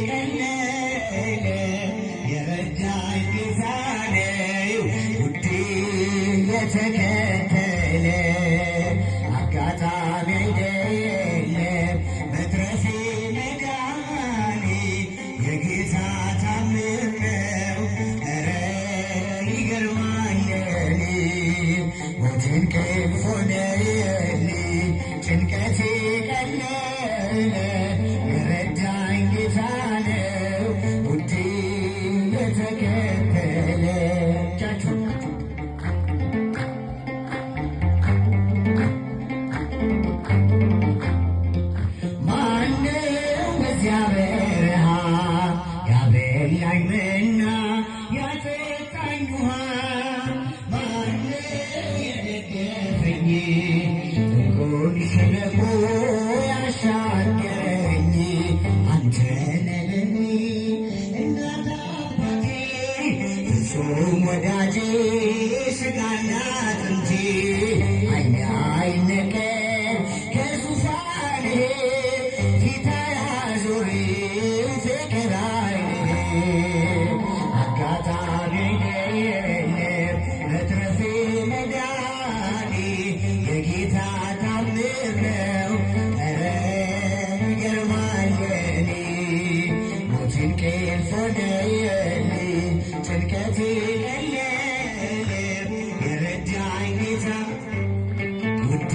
ቀለለ የረዳኝ ጌታ ነው ውዴ የተከተለ አጋጣሚ አይደለም መትረፌ መዳኔ የጌታ ታምር ነው ኧረ ይገርማል የኔ ሞትን ከፍ ሆነልኝ ጭንቀቴ ቀለለ የረዳኝ ጌታ ነው ውዴ የተከተለ ማነው በዚያ በረሃ ያበላኝ መና ያጠጣኝ ውሃ ማነው የደገፈኝ ጥልቁን ሸለቆ ያሻገረኝ አንተ ነህ ለኔ እናት አባቴ ፍጹም ወዳጄ ሥጋና አጥንቴ ዓይኔ አይነቀል ከዙፋኔ ፊት አያዞርም ፍቅር ዓይንህ አጋጣሚ አይደለም መትረፌ መዳኔ የጌታ ታምር ነው ኧረ ይገርማል የኔ ሞትን እንቅልፍ ሆነልኝ ጭንቀቴ ቀለለ የረዳኝ ጌታ ውዴ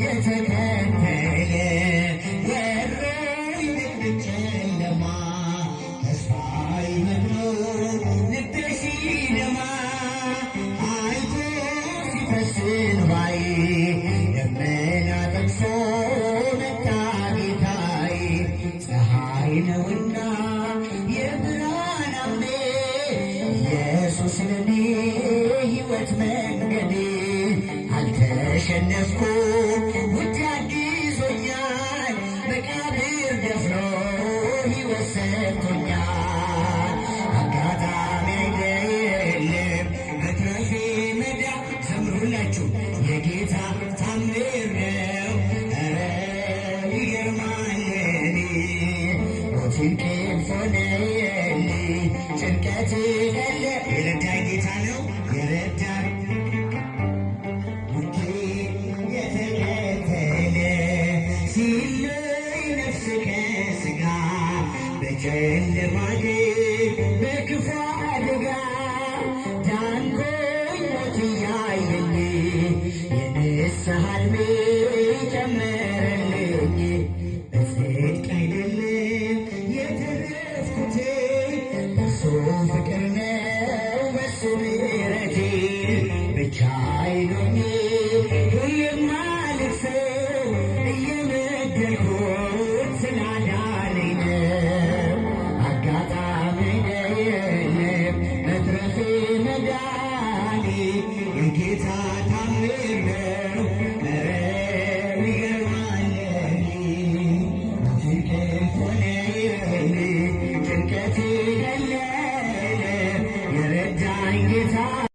የተከተለ ወሮኝ ድቅድቅ ጨለማ ተስፋዬ ነግሮ ልቤ ሲደማ አይቶ ሲፈስ እንባዬ ደመና ጠቅሶ መጣ ጌታዬ ፀሐይ ነውና የብርሃን አምዴ ኢየሱስ ለኔ ሕይወት መንገዴ አልተሸነፍኩም ውዴ አግዞኛል መቃብር ደፍሮ ሕይወት ሰጥቶኛል አጋጣሚ አይደለም መትረፌ መዳን ዘምሩላችሁ የጌታ ታምር ነው ኧረ ይገርማል የኔ ሞትን እንቅልፍ ሆነልኝ ጭንቀቴ ቀለለ የረዳኝ ጌታ ነው የረዳኝ ውዴ የተከተለ ሲለይ ነፍስ ከሥጋ በጨለማ